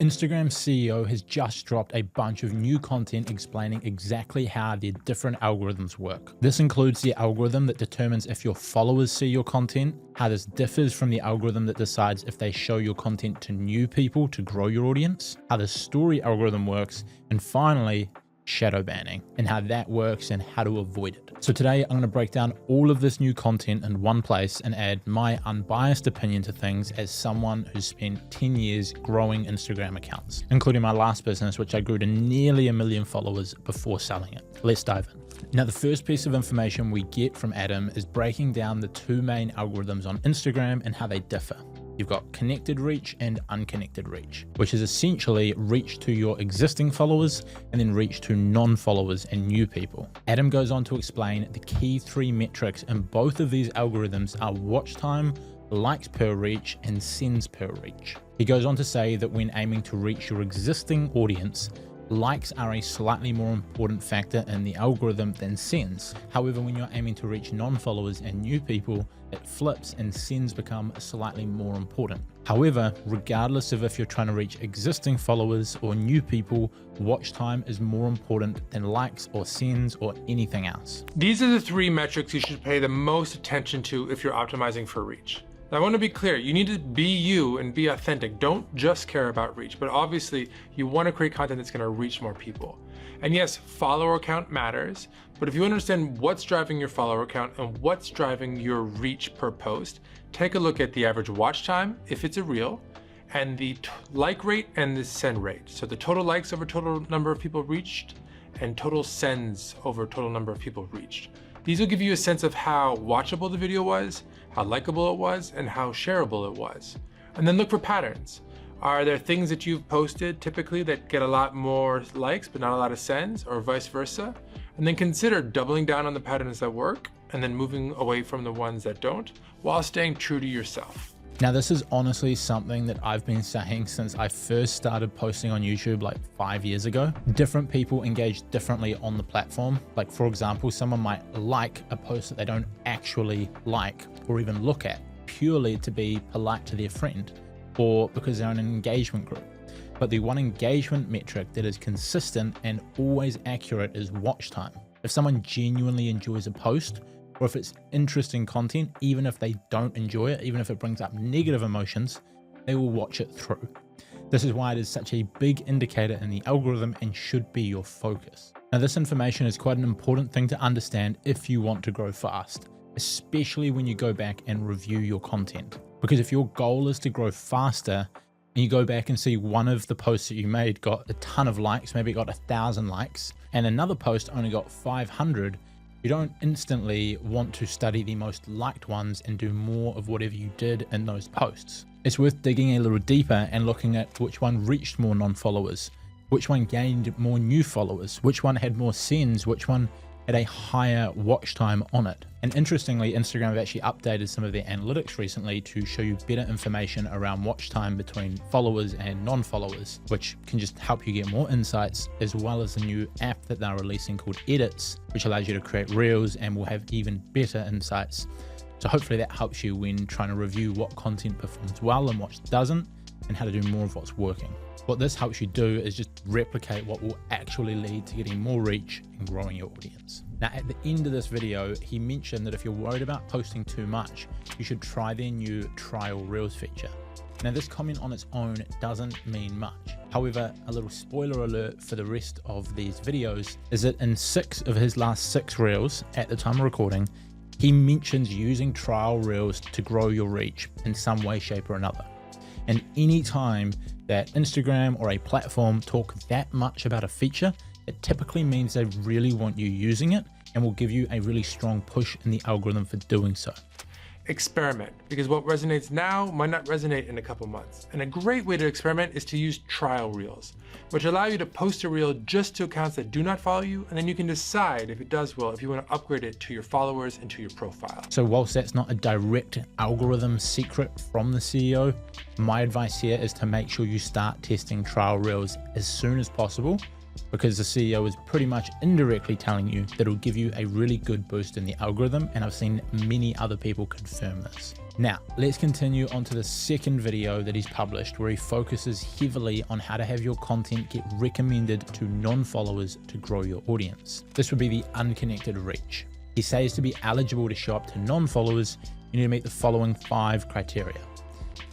Instagram's CEO has just dropped a bunch of new content explaining exactly how their different algorithms work. This includes the algorithm that determines if your followers see your content, how this differs from the algorithm that decides if they show your content to new people to grow your audience, how the story algorithm works, and finally, shadow banning and how that works and how to avoid it. So today I'm going to break down all of this new content in one place and add my unbiased opinion to things as someone who's spent 10 years growing Instagram accounts, including my last business, which I grew to nearly 1 million followers before selling it. Let's dive in. Now, the first piece of information we get from Adam is breaking down the two main algorithms on Instagram and how they differ. You've got connected reach and unconnected reach, which is essentially reach to your existing followers and then reach to non-followers and new people. Adam goes on to explain the key 3 metrics in both of these algorithms are watch time, likes per reach, and sends per reach. He goes on to say that when aiming to reach your existing audience, likes are a slightly more important factor in the algorithm than sends. However, when you're aiming to reach non-followers and new people, it flips and sends become slightly more important. However, regardless of if you're trying to reach existing followers or new people, watch time is more important than likes or sends or anything else. These are the 3 metrics you should pay the most attention to if you're optimizing for reach. Now, I want to be clear, you need to be you and be authentic. Don't just care about reach, but obviously you want to create content that's going to reach more people. And yes, follower count matters, but if you understand what's driving your follower count and what's driving your reach per post, take a look at the average watch time, if it's a reel, and the like rate and the send rate. So the total likes over total number of people reached and total sends over total number of people reached. These will give you a sense of how watchable the video was, how likable it was, and how shareable it was. And then look for patterns. Are there things that you've posted typically that get a lot more likes but not a lot of sends, or vice versa? And then consider doubling down on the patterns that work and then moving away from the ones that don't, while staying true to yourself. Now, this is honestly something that I've been saying since I first started posting on YouTube like 5 years ago. Different people engage differently on the platform. Like, for example, someone might like a post that they don't actually like or even look at purely to be polite to their friend or because they're in an engagement group. But the one engagement metric that is consistent and always accurate is watch time. If someone genuinely enjoys a post, or if it's interesting content, even if they don't enjoy it, even if it brings up negative emotions, they will watch it through. This is why it is such a big indicator in the algorithm and should be your focus. Now, this information is quite an important thing to understand if you want to grow fast, especially when you go back and review your content. Because if your goal is to grow faster and you go back and see one of the posts that you made got a ton of likes, maybe it got 1,000 likes, and another post only got 500, you don't instantly want to study the most liked ones and do more of whatever you did in those posts. It's worth digging a little deeper and looking at which one reached more non-followers, which one gained more new followers, which one had more sends, which one had a higher watch time on it. And interestingly, Instagram have actually updated some of their analytics recently to show you better information around watch time between followers and non-followers, which can just help you get more insights, as well as the new app that they're releasing called Edits, which allows you to create reels and will have even better insights. So hopefully that helps you when trying to review what content performs well and what doesn't, and how to do more of what's working. What this helps you do is just replicate what will actually lead to getting more reach and growing your audience. Now, at the end of this video, he mentioned that if you're worried about posting too much, you should try their new trial reels feature. Now, this comment on its own doesn't mean much. However, a little spoiler alert for the rest of these videos is that in 6 of his last 6 reels at the time of recording, he mentions using trial reels to grow your reach in some way, shape, or another. And any time that Instagram or a platform talk that much about a feature, it typically means they really want you using it and will give you a really strong push in the algorithm for doing so. Experiment, because what resonates now might not resonate in a couple months. And a great way to experiment is to use trial reels, which allow you to post a reel just to accounts that do not follow you, and then you can decide if it does well, if you want to upgrade it to your followers and to your profile. So whilst that's not a direct algorithm secret from the CEO, my advice here is to make sure you start testing trial reels as soon as possible, because the CEO is pretty much indirectly telling you that it'll give you a really good boost in the algorithm, and I've seen many other people confirm this. Now, let's continue on to the second video that he's published, where he focuses heavily on how to have your content get recommended to non-followers to grow your audience. This would be the unconnected reach. He says to be eligible to show up to non-followers, you need to meet the following 5 criteria.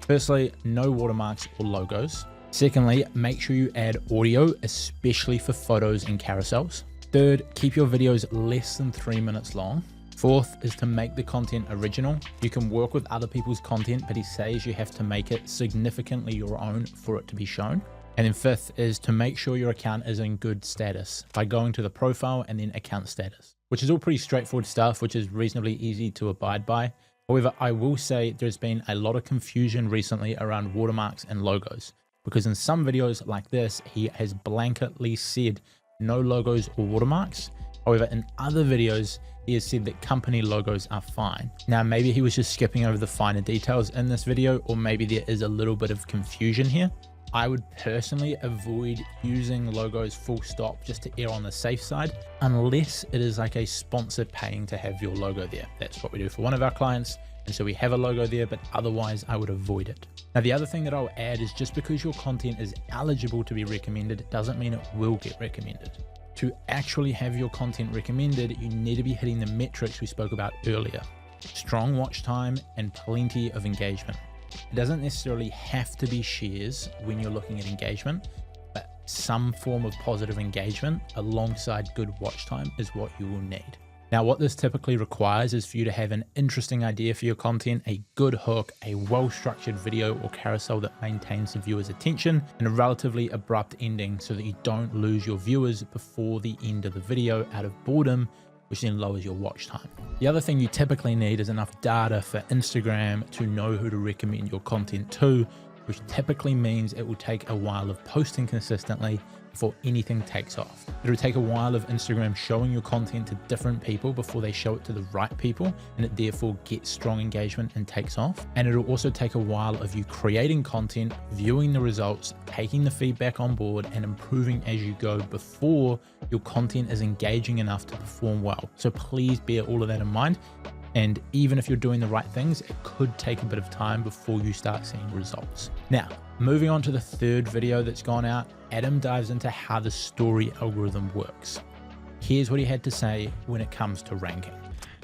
Firstly, no watermarks or logos. Secondly, make sure you add audio, especially for photos and carousels. Third, keep your videos less than 3 minutes long. Fourth is to make the content original. You can work with other people's content, but he says you have to make it significantly your own for it to be shown. And then fifth is to make sure your account is in good status by going to the profile and then account status, which is all pretty straightforward stuff, which is reasonably easy to abide by. However, I will say there's been a lot of confusion recently around watermarks and logos, because in some videos like this, he has blanketly said no logos or watermarks. However, in other videos, he has said that company logos are fine. Now, maybe he was just skipping over the finer details in this video, or maybe there is a little bit of confusion here. I would personally avoid using logos full stop just to err on the safe side, unless it is like a sponsor paying to have your logo there. That's what we do for one of our clients. And so we have a logo there, but otherwise I would avoid it. Now, the other thing that I'll add is just because your content is eligible to be recommended doesn't mean it will get recommended. To actually have your content recommended, you need to be hitting the metrics we spoke about earlier. Strong watch time and plenty of engagement. It doesn't necessarily have to be shares when you're looking at engagement, but some form of positive engagement alongside good watch time is what you will need. Now, what this typically requires is for you to have an interesting idea for your content, a good hook, a well-structured video or carousel that maintains the viewer's attention, and a relatively abrupt ending so that you don't lose your viewers before the end of the video out of boredom, which then lowers your watch time. The other thing you typically need is enough data for Instagram to know who to recommend your content to, which typically means it will take a while of posting consistently before anything takes off. It'll take a while of Instagram showing your content to different people before they show it to the right people, and it therefore gets strong engagement and takes off. And it'll also take a while of you creating content, viewing the results, taking the feedback on board, and improving as you go before your content is engaging enough to perform well. So please bear all of that in mind. And even if you're doing the right things, it could take a bit of time before you start seeing results. Now, moving on to the third video that's gone out, Adam dives into how the story algorithm works. Here's what he had to say when it comes to ranking.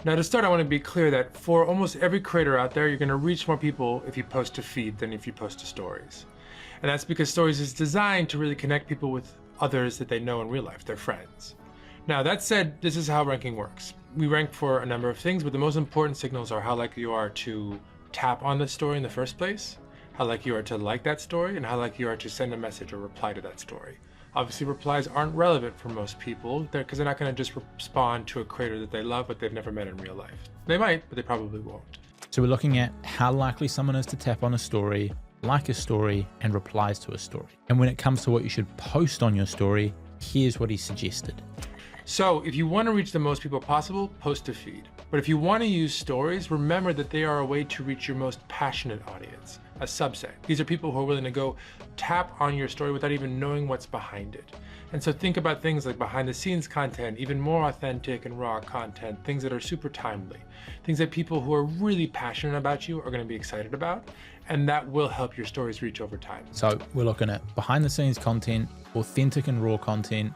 Now, to start, I want to be clear that for almost every creator out there, you're going to reach more people if you post to feed than if you post to stories. And that's because stories is designed to really connect people with others that they know in real life, their friends. Now, that said, this is how ranking works. We rank for a number of things, but the most important signals are how likely you are to tap on the story in the first place, how likely you are to like that story, and how likely you are to send a message or reply to that story. Obviously, replies aren't relevant for most people because they're not going to just respond to a creator that they love but they've never met in real life. They might, but they probably won't. So we're looking at how likely someone is to tap on a story, like a story, and replies to a story. And when it comes to what you should post on your story, here's what he suggested. So if you want to reach the most people possible, post to feed. But if you want to use stories, remember that they are a way to reach your most passionate audience, a subset. These are people who are willing to go tap on your story without even knowing what's behind it. And so think about things like behind the scenes content, even more authentic and raw content, things that are super timely, things that people who are really passionate about you are going to be excited about, and that will help your stories reach over time. So we're looking at behind the scenes content, authentic and raw content,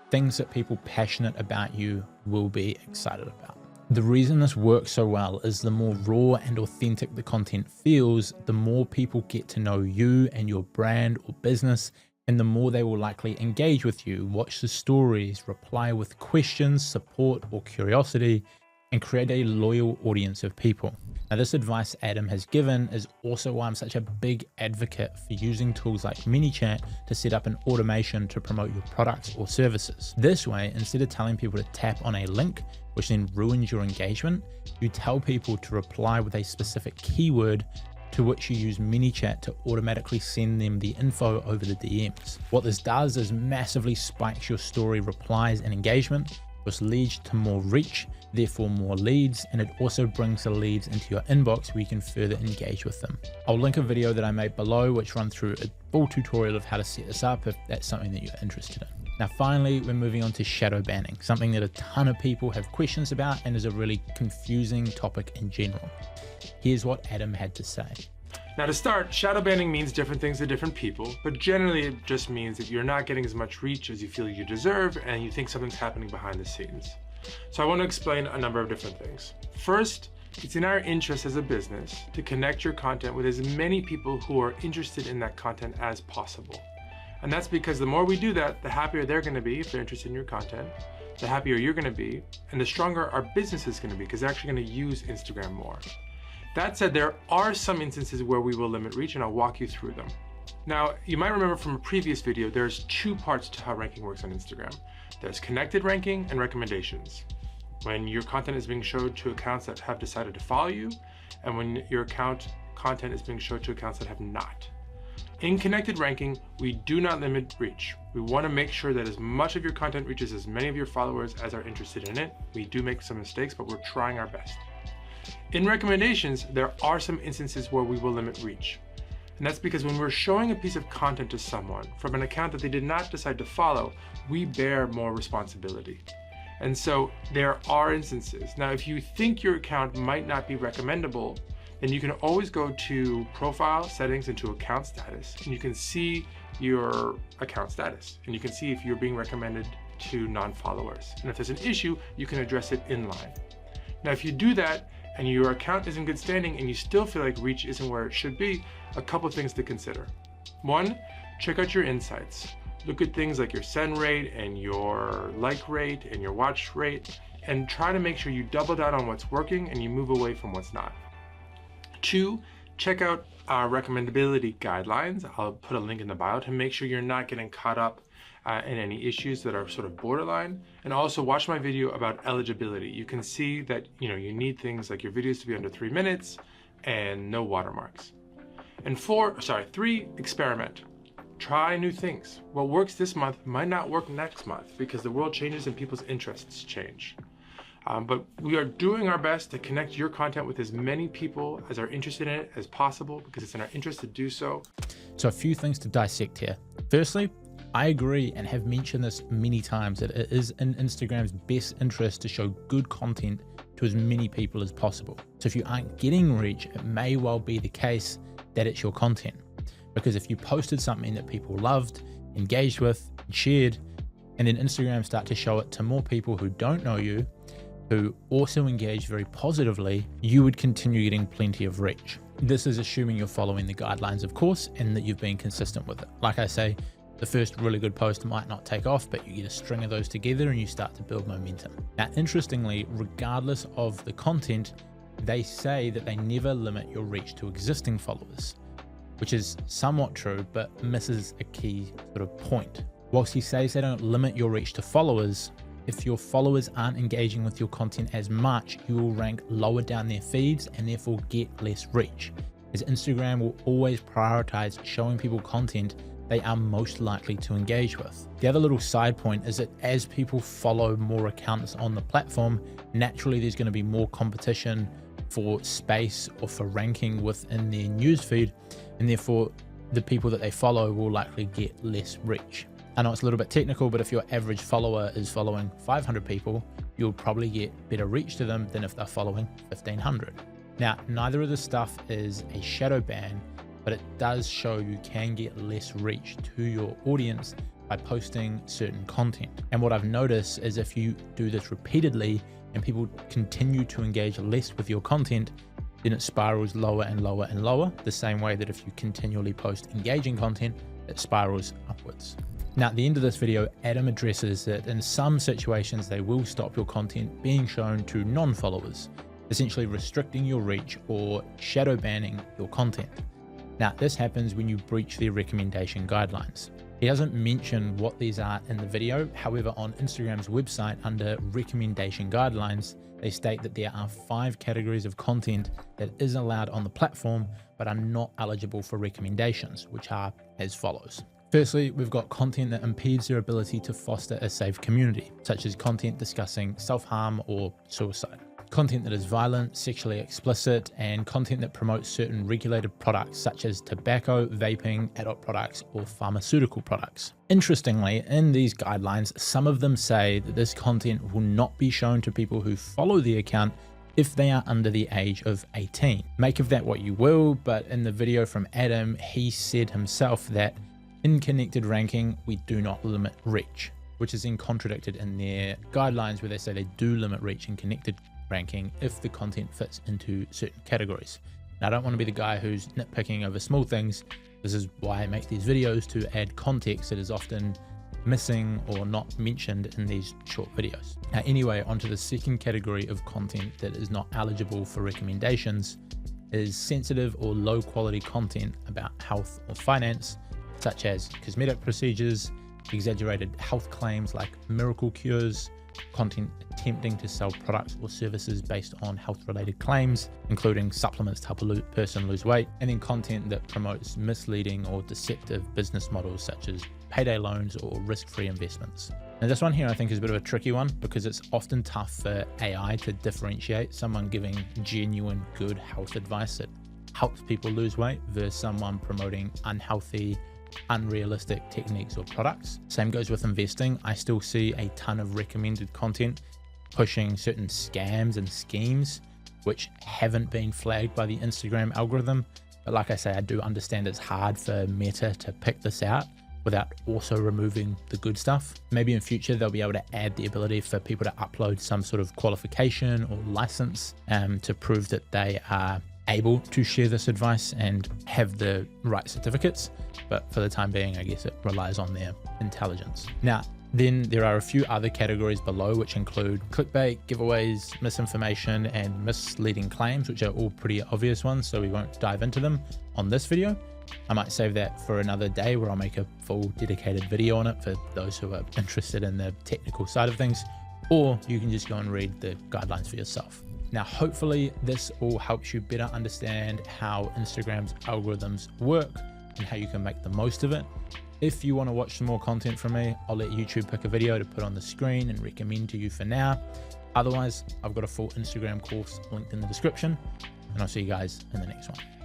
things that people passionate about you will be excited about. The reason this works so well is the more raw and authentic the content feels, the more people get to know you and your brand or business, and the more they will likely engage with you, watch the stories, reply with questions, support, or curiosity, and create a loyal audience of people. Now, this advice Adam has given is also why I'm such a big advocate for using tools like ManyChat to set up an automation to promote your products or services. This way, instead of telling people to tap on a link, which then ruins your engagement, you tell people to reply with a specific keyword to which you use ManyChat to automatically send them the info over the DMs. What this does is massively spikes your story replies and engagement, which leads to more reach, therefore more leads, and it also brings the leads into your inbox where you can further engage with them. I'll link a video that I made below which runs through a full tutorial of how to set this up if that's something that you're interested in. Now, finally, we're moving on to shadow banning, something that a ton of people have questions about and is a really confusing topic in general. Here's what Adam had to say. Now to start, shadow banning means different things to different people, but generally it just means that you're not getting as much reach as you feel you deserve and you think something's happening behind the scenes. So I want to explain a number of different things. First, it's in our interest as a business to connect your content with as many people who are interested in that content as possible. And that's because the more we do that, the happier they're going to be if they're interested in your content, the happier you're going to be, and the stronger our business is going to be because they're actually going to use Instagram more. That said, there are some instances where we will limit reach, and I'll walk you through them. Now, you might remember from a previous video, there's two parts to how ranking works on Instagram. There's connected ranking and recommendations. When your content is being showed to accounts that have decided to follow you, and when your content is being showed to accounts that have not. In connected ranking, we do not limit reach. We want to make sure that as much of your content reaches as many of your followers as are interested in it. We do make some mistakes, but we're trying our best. In recommendations, there are some instances where we will limit reach. And that's because when we're showing a piece of content to someone from an account that they did not decide to follow, we bear more responsibility. And so there are instances. Now, if you think your account might not be recommendable, then you can always go to profile settings and to account status, and you can see your account status, and you can see if you're being recommended to non-followers. And if there's an issue, you can address it in line. Now, if you do that and your account is in good standing and you still feel like reach isn't where it should be, a couple things to consider. One, check out your insights. Look at things like your send rate and your like rate and your watch rate, and try to make sure you double down on what's working and you move away from what's not. Two, check out our recommendability guidelines. I'll put a link in the bio to make sure you're not getting caught up in any issues that are sort of borderline. And also watch my video about eligibility. You can see that you need things like your videos to be under 3 minutes and no watermarks. And three, experiment. Try new things. What works this month might not work next month because the world changes and people's interests change. But we are doing our best to connect your content with as many people as are interested in it as possible because it's in our interest to do so. So a few things to dissect here. Firstly, I agree and have mentioned this many times that it is in Instagram's best interest to show good content to as many people as possible. So if you aren't getting reach, it may well be the case that it's your content. Because if you posted something that people loved, engaged with, shared, and then Instagram start to show it to more people who don't know you, who also engage very positively, you would continue getting plenty of reach. This is assuming you're following the guidelines, of course, and that you've been consistent with it. Like I say, the first really good post might not take off, but you get a string of those together and you start to build momentum. Now, interestingly, regardless of the content, they say that they never limit your reach to existing followers, which is somewhat true, but misses a key sort of point. Whilst he says they don't limit your reach to followers, if your followers aren't engaging with your content as much, you will rank lower down their feeds and therefore get less reach, as Instagram will always prioritize showing people content they are most likely to engage with. The other little side point is that as people follow more accounts on the platform, naturally there's going to be more competition for space or for ranking within their newsfeed, and therefore the people that they follow will likely get less reach. I know it's a little bit technical, but if your average follower is following 500 people, you'll probably get better reach to them than if they're following 1,500. Now, neither of this stuff is a shadow ban, but it does show you can get less reach to your audience by posting certain content. And what I've noticed is if you do this repeatedly and people continue to engage less with your content, then it spirals lower and lower and lower, the same way that if you continually post engaging content, it spirals upwards. Now, at the end of this video, Adam addresses that in some situations, they will stop your content being shown to non-followers, essentially restricting your reach or shadow banning your content. Now, this happens when you breach their recommendation guidelines. He doesn't mention what these are in the video. However, on Instagram's website under recommendation guidelines, they state that there are 5 categories of content that is allowed on the platform, but are not eligible for recommendations, which are as follows. Firstly, we've got content that impedes their ability to foster a safe community, such as content discussing self-harm or suicide. content that is violent, sexually explicit, and content that promotes certain regulated products such as tobacco, vaping, adult products, or pharmaceutical products. Interestingly, in these guidelines, some of them say that this content will not be shown to people who follow the account if they are under the age of 18. Make of that what you will, but in the video from Adam, he said himself that in connected ranking, we do not limit reach, which is then contradicted in their guidelines where they say they do limit reach in connected ranking if the content fits into certain categories. Now, I don't want to be the guy who's nitpicking over small things. This is why I make these videos, to add context that is often missing or not mentioned in these short videos. Now, anyway, onto the second category of content that is not eligible for recommendations is sensitive or low quality content about health or finance, such as cosmetic procedures, exaggerated health claims like miracle cures, content attempting to sell products or services based on health-related claims, including supplements to help a person lose weight, and then content that promotes misleading or deceptive business models such as payday loans or risk-free investments. Now, this one here I think is a bit of a tricky one because it's often tough for AI to differentiate someone giving genuine good health advice that helps people lose weight versus someone promoting unhealthy, unrealistic techniques or products. Same goes with investing. I still see a ton of recommended content pushing certain scams and schemes which haven't been flagged by the Instagram algorithm. But like I say, I do understand it's hard for Meta to pick this out without also removing the good stuff. Maybe in future they'll be able to add the ability for people to upload some sort of qualification or license to prove that they are able to share this advice and have the right certificates. But for the time being, I guess it relies on their intelligence. Now, then there are a few other categories below, which include clickbait, giveaways, misinformation, and misleading claims, which are all pretty obvious ones, so we won't dive into them on this video. I might save that for another day where I'll make a full dedicated video on it for those who are interested in the technical side of things, or you can just go and read the guidelines for yourself. Now, hopefully this all helps you better understand how Instagram's algorithms work and how you can make the most of it. If you want to watch some more content from me, I'll let YouTube pick a video to put on the screen and recommend to you for now. Otherwise, I've got a full Instagram course linked in the description, and I'll see you guys in the next one.